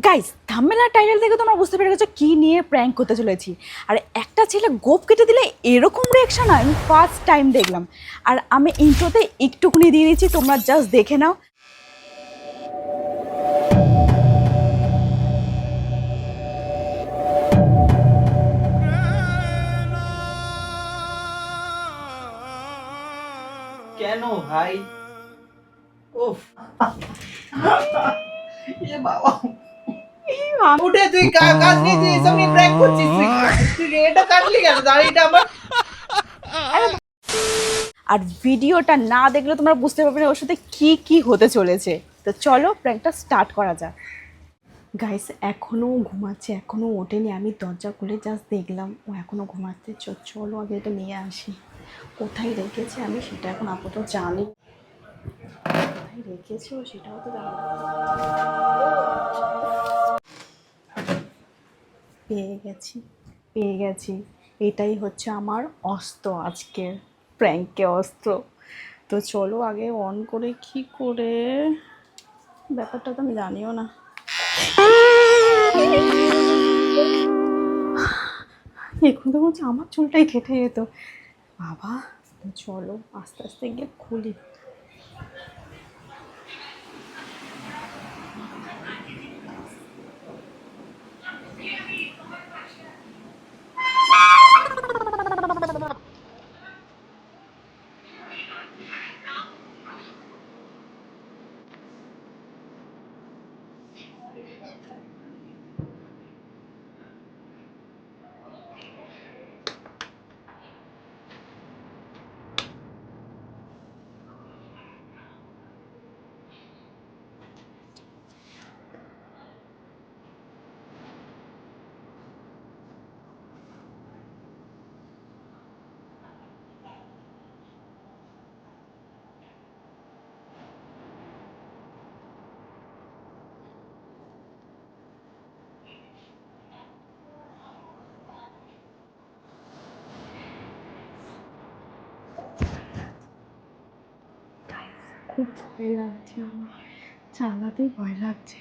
Guys, thumbnail আর title থেকে তোমরা বুঝতে পেরে গেছো কি নিয়ে প্র্যাঙ্ক করতে চলেছি। আর একটা ছেলে গোপ কেটে দিলে এরকম রিয়াকশন আমি ফার্স্ট টাইম দেখলাম। আর আমি ইন্ট্রোতে একটুকুনি দিয়ে দিচ্ছি, তোমরা জাস্ট দেখে নাও। কেন ভাই? উফ, এ বাবা, উঠে তুই কাজ নিয়েছিস, আমি প্র্যাঙ্ক করছিস, তুই এটা কাটলি কেন? দাড়িটা আমার। আর ভিডিওটা না দেখলে তোমরা বুঝতে পারবে না ওর সাথে কি কি হতে চলেছে। তো চলো প্র্যাঙ্কটা স্টার্ট করা যাক। গাইস, এখনো ঘুমাচ্ছে, এখনো ওঠেনি। আমি দরজা খুলে জাস্ট দেখলাম ও এখনো ঘুমাচ্ছে। চলো আগে এটা নিয়ে আসি। কোথায় রেখেছে আমি সেটা এখন আপাতত জানি। কোথায় রেখেছে ও সেটাও তো জানি না। পেয়ে গেছি। এটাই হচ্ছে আমার অস্ত্র, আজকের প্র্যাঙ্কে অস্ত্র। তো চলো আগে অন করে কি করে, ব্যাপারটা তো আমি জানিও না। এখন তো বলছে আমার চুলটাই কেটে যেত বাবা। তো চলো আস্তে আস্তে গিয়ে খুলি। খুব ভয় লাগছে, আমার চালাতেই ভয় লাগছে।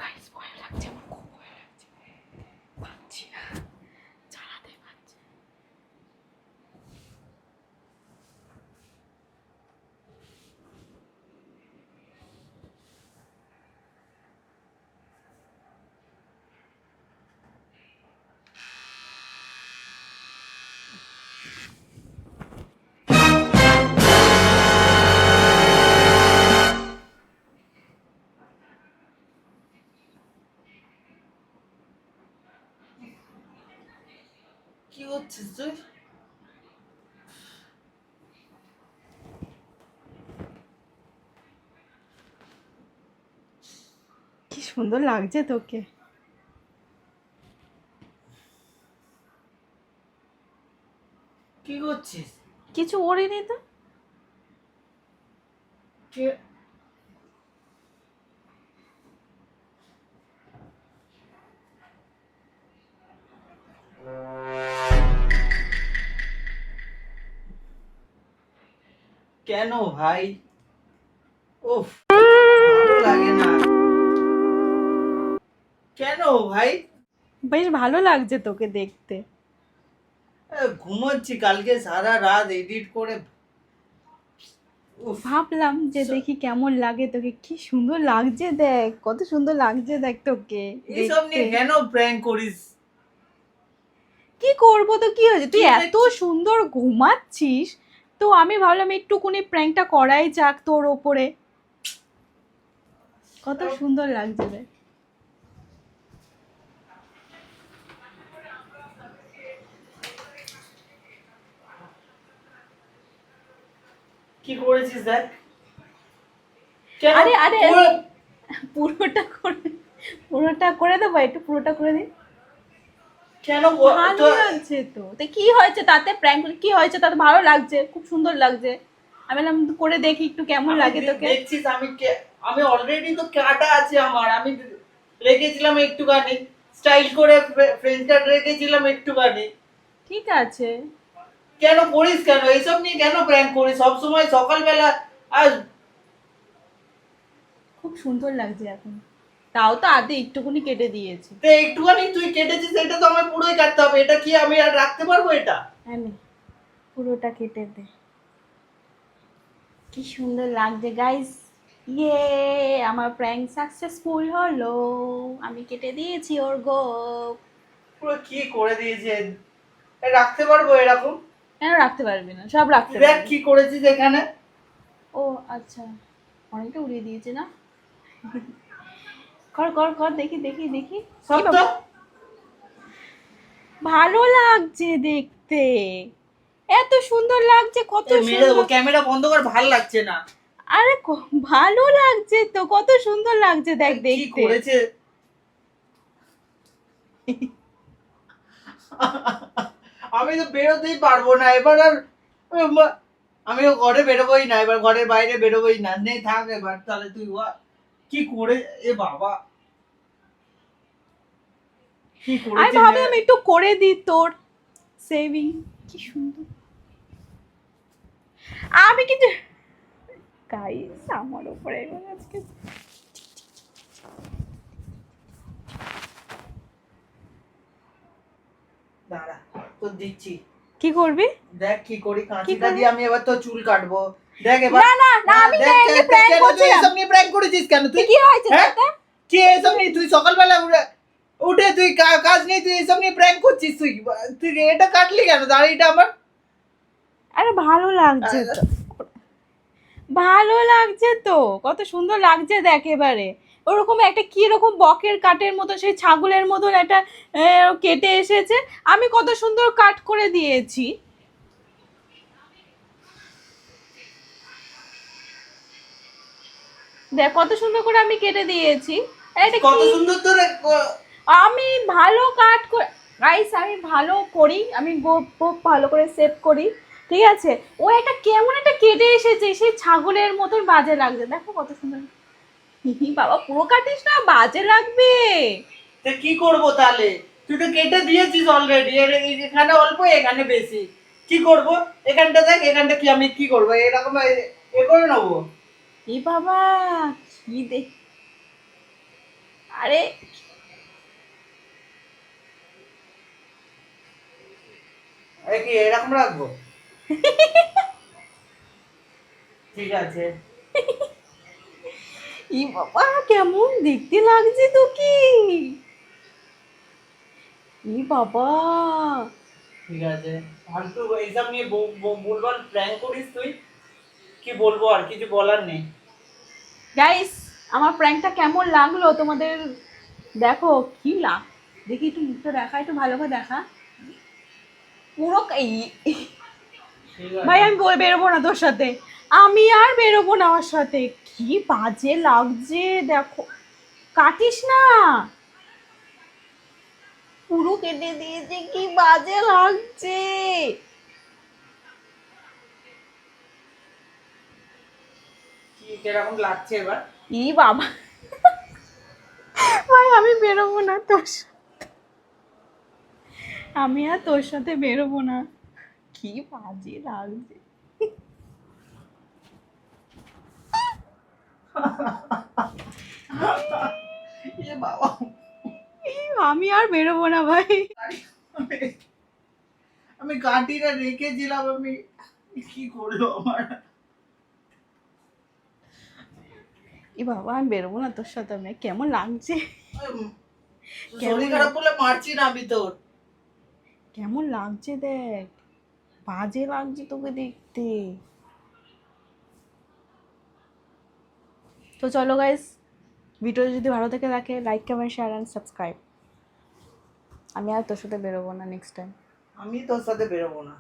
গাইস, ভয় লাগছে, আমার খুব ভয় লাগছে। পাচ্ছি না, চালাতে পারছি। কি হচ্ছিস তুই? কি সুন্দর লাগছে তোকে। কি করছিস? কিছু করিনি তো। কে- কেন ভাই? উফ, ভালো লাগে না। কেন ভাই? বেশ ভালো লাগছে তোকে দেখতে। ঘুমোচ্ছি, কালকে সারা রাত এডিট করে উফ, ভাবলাম যে দেখি কেমন লাগে তোকে। কি সুন্দর লাগছে দেখ, কত সুন্দর লাগছে দেখ তোকে এইসব দেখতে। নিয়ে কেন প্র্যাঙ্ক করিস? কি করব তো কি হয়েছে, তুই কি এত সুন্দর ঘুমাচ্ছিস, তো আমি ভাবলাম একটুকুনি প্র্যাঙ্কটা করাই যাক তোর ওপরে। কত সুন্দর লাগছে রে। কি করেছিস দেখ। কেন আরে আরে পুরো- পুরোটা করে, পুরোটা করে দেবো, একটু পুরোটা করে দিই। কেন ভালো তো লাগছে তো, তো কি হয়েছে তাতে, প্র্যাঙ্ক কি হয়েছে তাতে, ভালো লাগছে, খুব সুন্দর লাগছে। আমি বললাম করে দেখি একটু কেমন আমি লাগে তোকে। দেখছিস আমি অলরেডি তো কাটা আছে আমার, আমি রেখেছিলাম একটুখানি স্টাইল করে, ফ্রেঞ্চ কাট রেখেছিলাম একটুখানি। ঠিক আছে। কেন করিস কেন এইসব নিয়ে কেন প্র্যাঙ্ক করিস সব সময় সকালবেলা? আর খুব সুন্দর লাগছে এখন, তাও তো আধে একটুকুনি কেটে দিয়েছি। তো একটুখানি তুই কেটেছিস, এটা তো আমার পুরোই কাটতে হবে, এটা কি আমি আর রাখতে পারবো এটা? হ্যাঁ নে, পুরোটা কেটে দে। কি সুন্দর লাগছে গাইস। ইয়ে, আমার প্র্যাঙ্ক সাকসেসফুল হলো, আমি কেটে দিয়েছি ওর গোপ। পুরো কি করে দিয়েছে, রাখতে পারবো এরকম? কেন রাখতে পারবি না, সব রাখতে দেখ পারবি। কি করেছিস এখানে। ও আচ্ছা, অনেকটা উড়িয়ে দিয়েছে না। কর কর কর, দেখি দেখি দেখি। কি সব তো বাবা, ভালো লাগছে দেখতে, এত সুন্দর লাগছে, কত মেরে দেবো, সুন্দর। ক্যামেরা বন্ধ কর, ভাল লাগছে না। আরে ভালো লাগছে তো, কত সুন্দর লাগছে দেখ কি দেখতে। করেছে? আমি তো বেরোতেই পারবো না এবার আর, আমিও ঘরে বেরোবোই না এবার, ঘরের বাইরে বেরোবোই না, নেই থাক এবার তাহলে তুই কি করে, এ বাবা কি আমি করেছিস ভাবলাম একটু করে দিই তোর সেভিং। কি সুন্দর। আমি কিন্তু গাইস, আমার উপরে এবার আজকে দাঁড়া, তো দিচ্ছি। কি করবি। দেখ কি করি, কাঁচিটা করবি? দিয়ে আমি এবার তো চুল কাটবো। দেখ এবার, না না না, আমি দেখ না, প্র্যাঙ্ক কেন তুই করছিলাম। এসব নিয়ে প্র্যাঙ্ক করেছিস কেন তুই? কি হয়েছে হ্যাঁ তাতে? কি এসব নিয়ে তুই সকালবেলা উঠে তুই কাজ নেই, তুই এসব নিয়ে প্র্যাঙ্ক করছিস? তুই তুই এটা কাটলি কেন দাড়িটা আমার? আরে ভালো লাগছে তো, ভালো লাগছে তো, কত সুন্দর লাগছে দেখ এবারে। ওরকম একটা কি রকম বকের কাটের মতো, সেই ছাগলের মতন একটা কেটে এসেছে, আমি কত সুন্দর কাট করে দিয়েছি। দেখ কত সুন্দর করে আমি কেটে দিয়েছি। এটা কত কি, সুন্দর তোর আমি ভালো কাট করে, গাইস আমি ভালো করি, আমি গোপ গোপ ভালো করে সেভ করি, ঠিক আছে। ও একটা কেমন একটা কেটে এসেছে, সেই ছাগলের মতন বাজে লাগছে, দেখো কত সুন্দর। বাবা পুরো কাটিস না, বাজে লাগবে। তা কি করবো তাহলে? তুই তো কেটে দিয়েছিস অলরেডি, এখানে অল্প এখানে বেশি, কি করব? এখানটা দেখ, এখানটা কি আমি কি করবো, এরকম এ করে নেবো? এ বাবা, কি দেখ, আরে কি এরকম রাখবো? ঠিক আছে। ই বাবা, কেমন দেখতে লাগছে তো কি। ই বাবা, ঠিক আছে, ফালতু এইসব নিয়ে ভুলভাল প্র্যাঙ্ক করিস তুই, কি বলবো, আর কিছু বলার নেই। গাইস আমার প্র্যাঙ্কটা কেমন লাগলো তোমাদের, দেখো কি লাগ, দেখি একটু মুখটা দেখা, একটু ভালো করে দেখা। পুরো ঠিক ভাই আছে। আমি বেরোবো না তোর সাথে, আমি আর বেরোবো না ওর সাথে। কি বাজে লাগছে দেখো, কাটিস না, পুরো কেটে দিয়েছে, কি বাজে লাগছে। কি কিরকম লাগছে এবার? ই বাবা, ভাই আমি বেরোবো না তোর সাথে, আমি আর তোর সাথে বেরোবো না, কি বাজে লাগছে। এ বাবা, আমি আর বেরোবো না ভাই। আমি কাঠিটা রেখেছিলাম, আমি কি করলো আমার? এ বাবা আমি বেরোবো না তোর সাথে, আমি কেমন লাগছে, শরীর খারাপ বলে মারছি না আমি তোর। কেমন লাগছে দেখ, বাজে লাগছে তোকে দেখতে। তো চলো গাইস, ভিডিও যদি ভালো থেকে থাকে like comment share and subscribe. আমি আর তোর সাথে বেরোবো না নেক্সট টাইম। আমি তোর সাথে বেরোবো না।